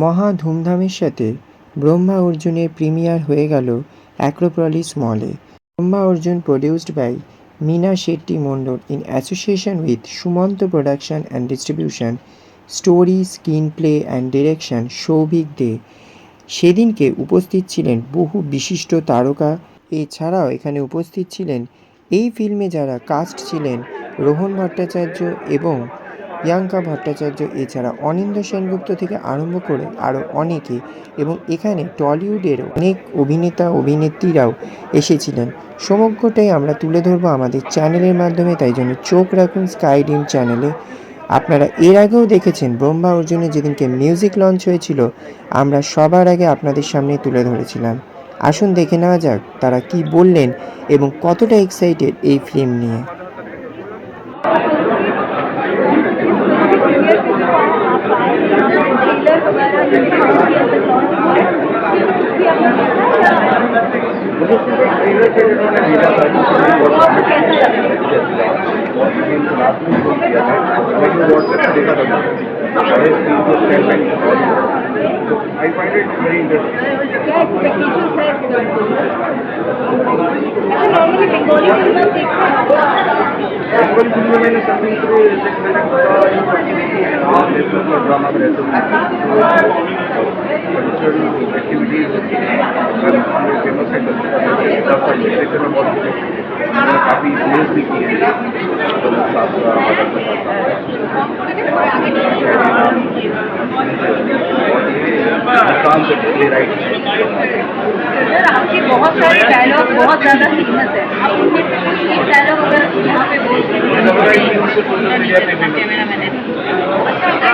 মহা ধুমধামের সাথে ব্রহ্মা অর্জুনের প্রিমিয়ার হয়ে গেল অ্যাক্রোপলিস মলে। Brahma Arjun produced by Meena Shetty Mondal in association with Sumanta production and distribution, story, screenplay and direction Souvik Dey. সেদিনকে উপস্থিত ছিলেন বহু বিশিষ্ট তারকা। এছাড়াও এখানে উপস্থিত ছিলেন এই ফিল্মে যারা কাস্ট ছিলেন রোহন ভট্টাচার্য এবং প্রিয়াঙ্কা ভট্টাচার্য, এছাড়া অনিন্দ্য সেনগুপ্ত থেকে আরম্ভ করে আরও অনেকে, এবং এখানে টলিউডের অনেক অভিনেতা অভিনেত্রীরাও এসেছিলেন। সমগ্রটাই আমরা তুলে ধরবো আমাদের চ্যানেলের মাধ্যমে, তাই জন্য চোখ রাখুন স্কাই ড্রিম চ্যানেলে। আপনারা এর আগেও দেখেছেন ব্রহ্মা অর্জুনের যেদিনকে মিউজিক লঞ্চ হয়েছিল, আমরা সবার আগে আপনাদের সামনে তুলে ধরেছিলাম। আসুন দেখে নেওয়া যাক তারা কি বললেন এবং কতটা এক্সাইটেড এই ফিল্ম নিয়ে। I find it very interesting. क्या expectations है इसके ऊपर? अच्छा नॉर्मली बंगाली फिल्म देखते हैं। बंगाली फिल्म में मैंने समथिंग टू मैंने ड्रामा में रहता हूँ, कल्चरल एक्टिविटीज फेमस है सेक्टर में बहुत काफ़ी प्लेस भी की है। सर आपके बहुत सारे डायलॉग बहुत ज़्यादा फेमस है, आप उनमें से कोई एक डायलॉग अगर यहाँ पे बोल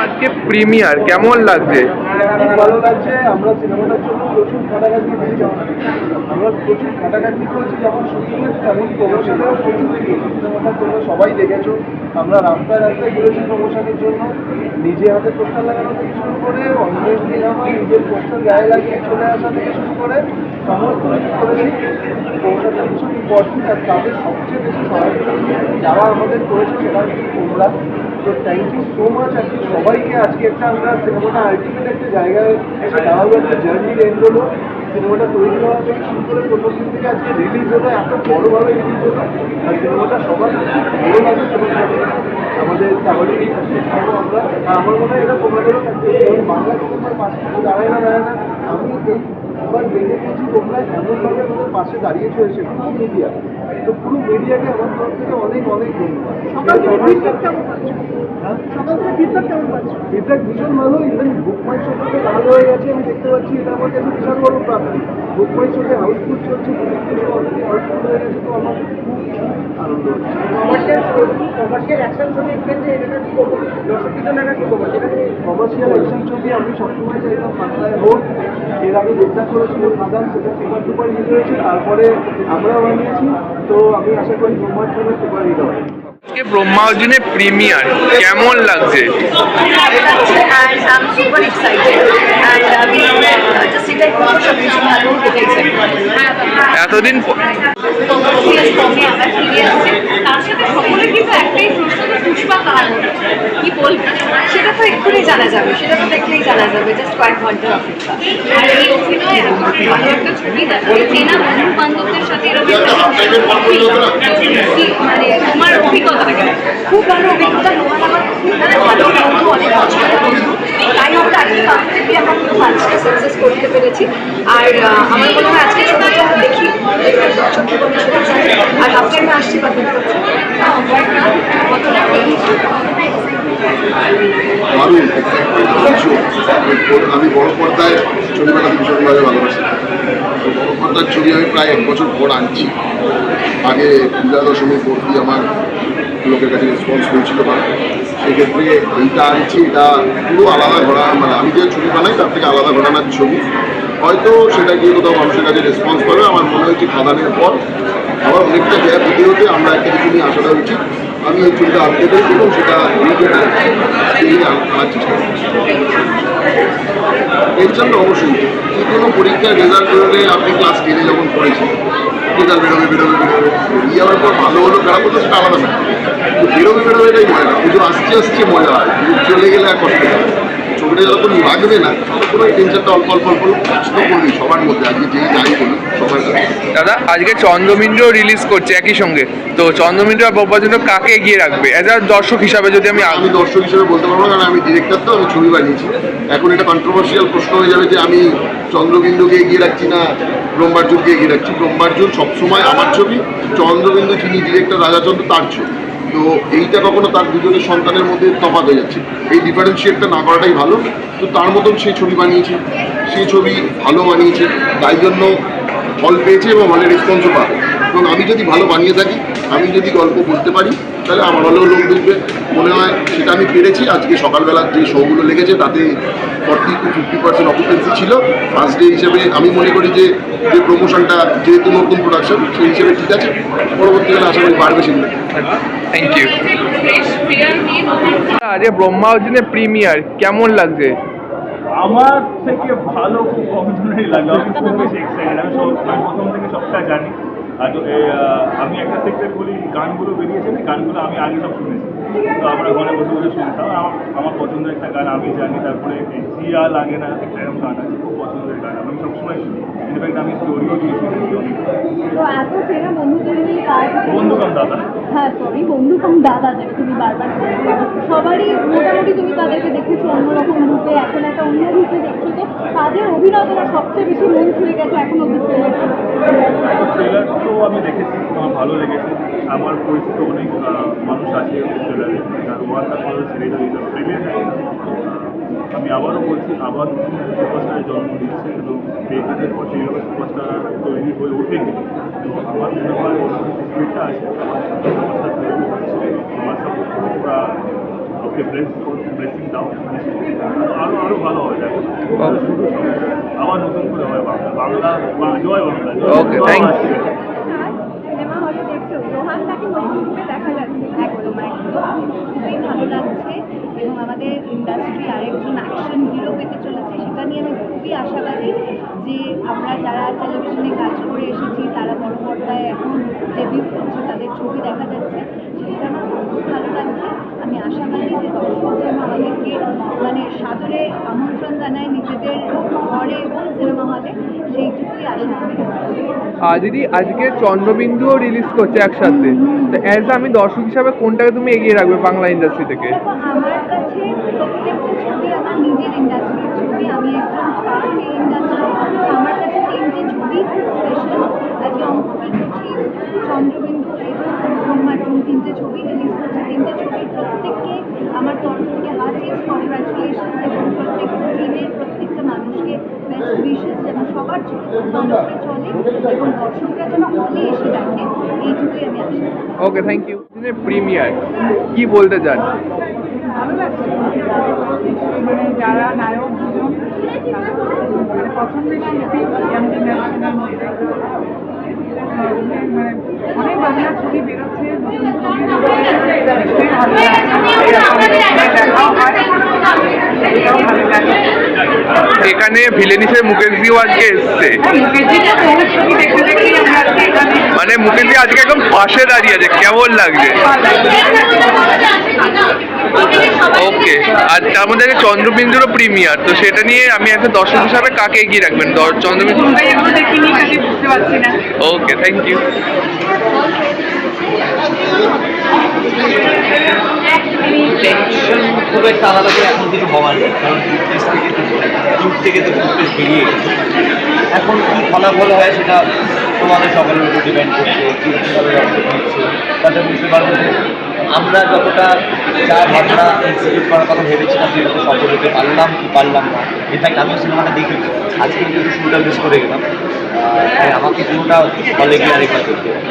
আজকে প্রিমিয়ার কেমন লাগছে? খুব ভালো লাগছে। আমরা সিনেমাটার জন্য প্রচুর খাটাখাটি দিয়েছি, আমরা প্রচুর খাটাখাটি করেছি, যেমন শুটিংয়ের তেমন প্রমোশনেও প্রচুর দিয়েছি সিনেমাটার জন্য। সবাই দেখেছো আমরা রাস্তায় রাস্তায় ঘুরেছি প্রমোশনের জন্য, নিজে হাতে পোস্টার লাগানো থেকে শুরু করে অন্যের সিনেমা নিজের পোস্টার গায়ে লাগিয়ে চলে আসা থেকে শুরু করে সমস্ত কিছু করেছি। প্রমোশনটা ভীষণ ইম্পর্টেন্ট, আর তাদের সবচেয়ে বেশি সহায়তা যারা আমাদের করেছে সেটা হচ্ছে তোমরা। তো থ্যাংক ইউ সো মাচ আর কি সবাইকে। আজকে একটা আমরা সিনেমাটা আলটিমেট একটা জায়গায় এসে দাঁড়াবো, একটা জার্নির এন্ড হলো। সিনেমাটা তৈরি হওয়া থেকে শুরু করে 15 দিন থেকে আজকে রিলিজ হলো, এত বড়োভাবে রিলিজ হলো, আর সিনেমাটা সবার ভালো লাগে। আমাদের তাহলে আমরা, আমার মনে হয় এটা তোমাদেরও বাংলা সিনেমার পাশে দাঁড়ায় না আমি এই এবার দেখে গেছি তোমরা এমনভাবে আমাদের পাশে দাঁড়িয়েছো এসে পুরো মিডিয়া, তো পুরো মিডিয়াকে আমার তরফ থেকে অনেক অনেক ফিডব্যাক ভীষণ ভালো। ইভেন বুক মাই শোতে ভালো হয়ে গেছে, আমি দেখতে পাচ্ছি। এটা আমার কাছে বিশাল বড় প্রাপ্তি। বুক মাই শোতে হাউসফুল চলছে, অলরেডি হাউসফুল হয়ে গেছে, তো আমার খুব আনন্দ হচ্ছে। কমার্শিয়াল অ্যাকশন ছবির ক্ষেত্রে এটা কি করবো, কমার্শিয়াল অ্যাকশন ছবি আমি সবসময় চাইতাম বাংলায় হোক। এর আগে যেটা করেছিল খাদান, সেটা সুপার ডুপার হিট হয়েছে, তারপরে আমরা বানিয়েছি। তো আমি আশা করি ব্রহ্মার জন্য সুপার হিট হবে। আজকে ব্রহ্মা অর্জুনের প্রিমিয়ার কেমন লাগছে? এতদিন তার সাথে সকলে কিন্তু একটাই প্রশ্ন, পুষ্পা কার কি বলবে সেটা তো এক্ষুনি জানা যাবে, সেটা তো দেখলেই জানা যাবে, জাস্ট কয়েক ঘন্টার অপেক্ষা। আর এই অভিনয় এরকম ভালো একটা ছবি দেখা, চেনা বন্ধু বান্ধবদের সাথে এরকম মানে তোমার অভিজ্ঞতা কেন? খুব ভালো অভিজ্ঞতা। তোমার আমার খুব ভালো বন্ধু, অনেক বছরের বন্ধু, তাই আমরা আজকে কমপ্লিটলি আমরা পুরো কাজটা সাকসেস করতে পেরেছি। আর আমার মনে হয় আজকে ছবিটা দেখি সত্যি বলতে, আর আজকে আমি আসছি দারুণ। আমি বড় পর্দায় ছবি বানাতে ভীষণভাবে ভালোবাসি। বড় পর্দার ছবি আমি প্রায় 1 বছর পর আনছি। আগে পূজা দশমী পড়তি আমার লোকের কাছে রেসপন্স হয়েছিল না, সেক্ষেত্রে এইটা আনছি। এটা পুরো আলাদা ঘোরা, মানে আমি যে ছবি বানাই তার থেকে আলাদা ঘোরানোর ছবি। হয়তো সেটা গিয়ে কোথাও মানুষের কাছে রেসপন্স পাবে। আমার মনে হয়েছে খাদানের পর আবার অনেকটা গ্যাপ হতে হতে আমরা একটা কিছু নিয়ে আসাটা উচিত। আমি এই ছবিটা আনতে পেরেছি এবং সেটা আনার চেষ্টা করছি। এর জন্য অবশ্যই যে কোনো পরীক্ষার রেজাল্ট বেরোলে, আপনি ক্লাস 10-এ যখন পড়েছেন রেজাল্ট বেরোবে এই যাওয়ার পর ভালো হলো খারাপ হতো সেটা আলাদা না, কিন্তু বেরোবে এটাই মজা। পুজো আসছে মজা হয়, পুজো চলে গেলে আর কষ্ট হয়। ছবি ওটা যখন লাগবে না তখন ওই টেনশনটা অল্প অল্প অল্প কাজ তো করবি সবার মধ্যে, আজকে যেই যাই বলি সবার কাছে। দাদা আজকে চন্দ্রবিন্দু রিলিজ করছে একই সঙ্গে, তো চন্দ্রবিন্দু আর বব্বাজন্য কাকে এগিয়ে রাখবে অ্যাজ আ দর্শক হিসাবে? যদি আমি আমি দর্শক হিসেবে বলতে পারবো না, কারণ আমি ডিরেক্টর, তো আমি ছবি বানিয়েছি। এখন এটা কন্ট্রোভার্সিয়াল প্রশ্ন হয়ে যাবে যে আমি চন্দ্রবিন্দুকে এগিয়ে রাখছি না ব্রহ্মার্জুনকে এগিয়ে রাখছি। ব্রহ্মার্জুন সবসময় আমার ছবি, চন্দ্রবিন্দু যিনি ডিরেক্টর রাজাচন্দ্র তার ছবি। তো এইটা কখনো তার দুজনের সন্তানের মধ্যে তফাৎ হয়ে যাচ্ছে, এই ডিফারেন্সিয়েটটা না করাটাই ভালো। তো তার মতন সেই ছবি বানিয়েছে, সেই ছবি ভালো বানিয়েছে, তাই জন্য হল পেয়েছে এবং হলের রেসপন্সও পাবে। এবং আমি যদি ভালো বানিয়ে থাকি, আমি যদি গল্প বলতে পারি, তাহলে আমার হলেও লোক দেখবে, মনে হয় সেটা আমি পেরেছি। আজকে সকালবেলা যে শোগুলো লেগেছে তাতে 40 to 50% অকুপেন্সি ছিল। ফার্স্ট ডে হিসেবে আমি মনে করি যে প্রমোশনটা যেহেতু নতুন প্রোডাকশন সেই হিসেবে ঠিক আছে, পরবর্তীকালে আশা করি বাড়বে সেগুলো। Thank you. আজকে ব্রহ্মা অর্জুনের প্রিমিয়ার কেমন লাগছে? আমার থেকে ভালো খুব কমজনেরই লাগলো। আমি খুব বেশি এক্সাইটেড। আমি প্রথম থেকে সবটা জানি। আর আমি একটা সেক্টর বলি, গানগুলো বেরিয়েছে না, গানগুলো আমি আগে সব শুনেছি। তো আমরা ঘরে বসে বসে শুনতাম। আমার পছন্দের একটা গান আমি জানি। তারপরে জিয়া লাগে না একটা এরকম গান আছে, খুব পছন্দের গান, আমি সবসময় শুনি। ইনফ্যাক্ট আমি স্টোরিও দিয়েছি। তো এত চেনা বন্ধুদের নিয়ে কাজ, বন্ধু কম দাদা, হ্যাঁ সরি বন্ধু কম দাদা যেটা তুমি বারবার বলছো, সবারই মোটামুটি তুমি তাদেরকে দেখেছো অন্যরকম রূপে, এখন একটা অন্য রূপে দেখছো। তো তাদের অভিনয় তোমার সবচেয়ে বেশি মন ছুঁয়ে গেছে এখন অব্দি ট্রেলারটা? ট্রেলার তো আমি দেখেছি, আমার ভালো লেগেছে। আমার পরিচিত অনেক মানুষ আছে ট্রেলারে, আর ওয়ানটা ভালো ছেড়ে যাবে ট্রেলার। আমি আবারও বলছি, আবার সুপারস্টারের জন্ম দিচ্ছে এবং বেকারের পর সেইভাবে সুপারস্টার তৈরি হয়ে ওঠেনি। তো আমার মনে হয় স্পিডটা আছে, সুপারস্টার তৈরি হচ্ছে। আমার সব ওরা ওকে ব্রেসিং দাও, আরও ভালো হয়। দেখো শুধু আবার নতুন করে হয় বাংলা জয় বাংলা। ওকে, থ্যাংক ইউ। সিনেমা হলে দেখছো রোহানদাকে নতুন রূপে দেখা যাচ্ছে, একদম একদম খুবই ভালো লাগছে। এবং আমাদের ইন্ডাস্ট্রি আরেকজন অ্যাকশন হিরো পেতে চলেছে, সেটা নিয়ে আমি খুবই আশাবাদী যে আমরা যারা টেলিভিশনে কাজ করে এসেছি তারা বড় পর্দায় এখন ডেবিউ করছে, তাদের ছবি দেখা যাচ্ছে, সেটা আমার খুব ভালো লাগছে। আমি আশাবাদী যে দর্শক যেন আমাদেরকে মানে সাদরে আমন্ত্রণ জানায় নিজেদের ঘরে এবং সিনেমা হলে, সেইটুকুই আশা আমি রাখছি। দিদি আজকে চন্দ্রবিন্দুও রিলিজ করছে একসাথে, তো অ্যাজ আমি দর্শক হিসাবে কোনটাকে তুমি এগিয়ে রাখবে বাংলা ইন্ডাস্ট্রি থেকে? দেখো আমার কাছে প্রত্যেকটা ছবি আমার নিজের ইন্ডাস্ট্রির ছবি, আমি একজন পার্ট এই ইন্ডাস্ট্রি। আমার কাছে তিনটে ছবি খুব স্পেশাল। আজকে অঙ্কুরের কুঠি, চন্দ্রবিন্দু এবং ব্রহ্মার্জুন তিনটে ছবি রিলিজ করছে। তিনটে ছবির প্রত্যেককে আমার তরফ থেকে হার্টিয়েস্ট কংগ্রাচুলেশন এবং প্রত্যেকটা টিমের প্রত্যেকটা মানুষকে বেস্ট উইশেস যেন সবার ছবি খুব ভালো করে চলে এবং দর্শকরা যেন হলে এসে দেখে, এইটুকুই আমি আশা করি। ওকে, থ্যাংক ইউ। প্রিমিয়ার কি বলতে চান? ভালো লাগছে, মানে যারা নায়ক দুজন মানে পছন্দের শিল্পী যেমন ন্যাশনাল মানে অনেক বাংলা ছবি বেরোচ্ছে, নতুন ছবি নিশ্চয়ই ভালো লাগে। এখানে ভিলেন হিসেবে মুকেশজিও আজকে এসছে, মানে মুকেশজি আজকে একদম পাশে দাঁড়িয়ে আছে, কেমন লাগছে? ওকে, আর তার মধ্যে আছে চন্দ্রবিন্দুরও প্রিমিয়ার, তো সেটা নিয়ে আমি একটা দর্শক হিসাবে কাকে এগিয়ে রাখবেন চন্দ্রবিন্দু? ওকে, থ্যাংক ইউ। টেনশন খুব একটা আলাদা করে এখন কিছু হওয়ার নেই, কারণ ইউথ থেকে তো ফুটেজ বেরিয়ে গেছে। এখন কী ফলাফল হয় সেটা তোমাদের সকলের উপর ডিপেন্ড করছে, কীভাবে দিচ্ছে তাতে বুঝতে পারবো যে আমরা যতটা যা ভাবনা এক্সিকিউট করার কথা ভেবেছিলাম সেটাতে সফল হতে পারলাম কি পারলাম না। ইনফ্যাক্ট আমিও সিনেমাটা দেখি, আজকে যদি শুরুটা মিস করে গেলাম, তাই আমাকে পুরোটা হলে গিয়ে আরেকবার করতে হবে।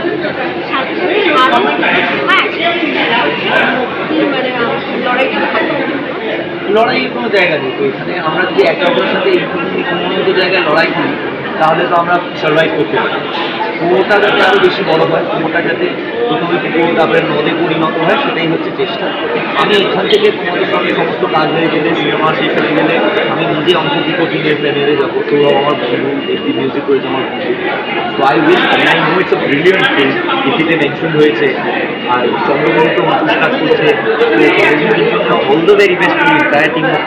লড়াইয়ের কোনো জায়গা নেই তো এখানে। আমরা যদি একে অপরের সাথে কোনো জায়গায় লড়াই করি তাহলে তো আমরা সার্ভাইভ করতে পারি। কুয়োটা যাতে আরও বেশি বড় হয়, কুয়োটা যাতে প্রথমে কুয়ো তারপরে নদে পরিণত হয়, সেটাই হচ্ছে চেষ্টা। আমি এখান থেকে তোমাদের সঙ্গে সমস্ত কাজ হয়ে গেলে, সিনেমা শেষ হয়ে গেলে আমি নিজে অঙ্কিত টিমের প্ল্যানেরে যাবো। তোরাও আমার বন্ধু, একটি মিউজিক করেছে আমার বন্ধু। So I wish, I know it's a brilliant film, ইতিতে মেনশন হয়েছে, আর চন্দ্রবিন্দু তো অঙ্কুশ কাজ করছে। All the very best to entire team of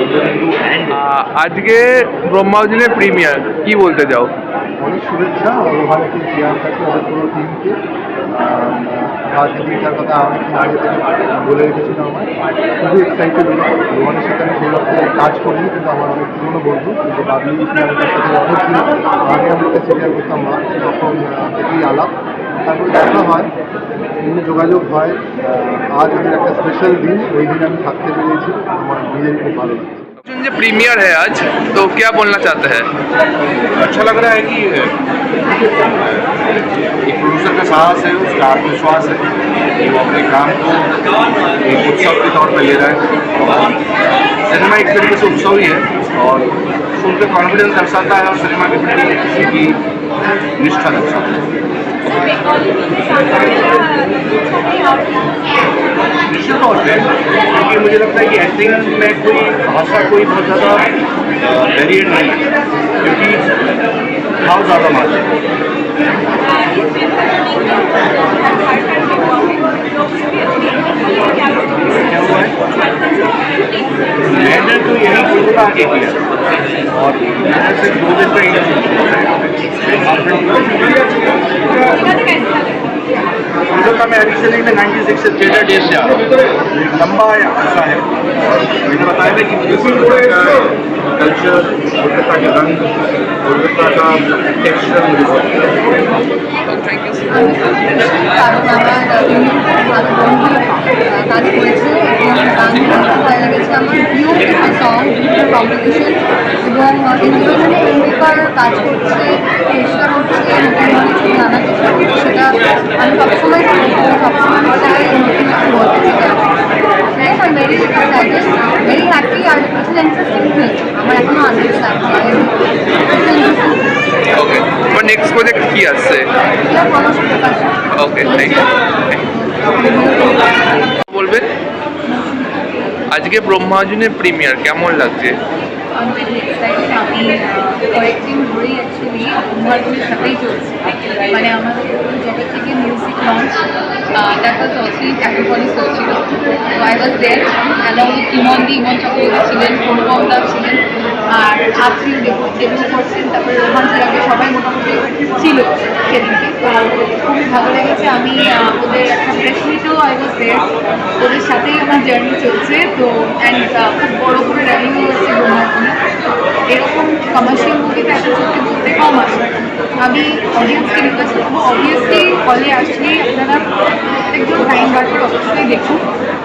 Chandrabindoo and আজকে ব্রহ্মা অর্জুনের প্রিমিয়ার কি বলতে চাও? অনেক শুভেচ্ছা রোহানকে, প্রিয়াঙ্কাকে, ওদের পুরো টিমকে। আজকে দিনটার কথা অনেকদিন আগে থেকে বলে রেখেছিল আমার। খুবই এক্সাইটেড রোহানের সাথে আমি সেই রকম কাজ করিনি, কিন্তু আমার অনেক পুরোনো বন্ধু। কিন্তু বাবলি প্রিয়াঙ্কার সাথে অনেকদিন আগে আমরা সিরিয়াল করতাম না, তখন থেকেই আলাপ, তারপরে দেখা হয়, বিভিন্ন যোগাযোগ হয়। আজ ওদের একটা স্পেশাল দিন, ওই দিন আমি থাকতে পেরেছি, আমার নিজের খুব ভালো লাগছে। जो प्रीमियर है आज, तो क्या बोलना चाहते हैं? अच्छा लग रहा है कि एक प्रोड्यूसर का साहस है, उसका आत्मविश्वास है कि वो अपने काम को एक उत्सव के तौर पर ले रहा है। और सिनेमा एक तरीके से उत्सव ही है और उनका कॉन्फिडेंस दर्शाता है और सिनेमा के प्रति किसी की निष्ठा दर्शाता है। निश्चित तौर पर, क्योंकि मुझे लगता है कि एक्टिंग में कोई भाषा कोई बहुत ज़्यादा वेरिएट नहीं है, क्योंकि भाव ज़्यादा मानते हैं। क्या हुआ है? मैंने तो यही कोरोना आगे किया और मैंने सिर्फ 2 दिन का इंटरव्यू का मैं एडिशनली में 96 से थिएटर डेज से आ रहा हूँ, लंबा ऐसा है। मैंने बताया था कि मुझे कोलकाता का कल्चर, कोलकाता के रंग, कोलकाता का टेक्सचर मुझे बहुत थैंक यू। কারণ আমার ভালো বন্ধু কাজ করেছে এবং গান করতে ভালো লেগেছে আমার। বিউটিফুল সং, বিউটিফুল কম্পোজিশন এবং ইন্দ্রজনে এমনিকার কাজ করছে, চেষ্টা করছে নতুন অনেক কিছু জানার চেষ্টা করছে, সেটা আমি সবসময় সবসময় চাই নতুন কিছু বলতে চাই। I'm very excited, very happy R it's an interesting thing. আমার এখনো আনন্দ লাগছে। ওকে, তোমার নেক্সট প্রজেক্ট কি আসছে? ওকে, থ্যাংক ইউ। বলবেন আজকে ব্রহ্মা অর্জুনের প্রিমিয়ার কেমন লাগছে? আমি খুব এক্সাইটেড। আমি কয়েকদিন ধরেই অ্যাকচুয়ালি কুম্ভারগুলির সাথেই চলছে, মানে আমাদের যবে থেকে music launch that was also in Acropolis হয়েছিল। তো I was there along with Imon Chakraborty ছিলেন, অনুপম দা ছিলেন, আর আপনিও ডেবিউ করছেন, তারপরে রোহান আগে সবাই মোটামুটি ছিল সেদিনকে। তো খুবই ভালো লেগেছে। আমি ওদের একটা প্রেস মিটেও আই ওয়াজ দেয়ার, ওদের সাথেই আমার জার্নি চলছে। তো অ্যান্ড খুব বড় করে র্যালিও হচ্ছে ব্রহ্মার্জুনে। এরকম কমার্শিয়াল মুভিতে একটা সত্যি বলতে কম আসে। আমি অডিয়েন্সকে রিকোয়েস্ট করবো, অবভিয়াসলি হলে আসলে আপনারা প্রত্যেকজন টাইম বার করে অবশ্যই দেখুন।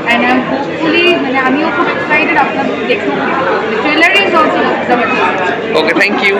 অ্যান্ড আই এম হোপফুলি, মানে আমিও খুব এক্সাইটেড আপনাদের দেখুন। Trailer is also okay, thank you.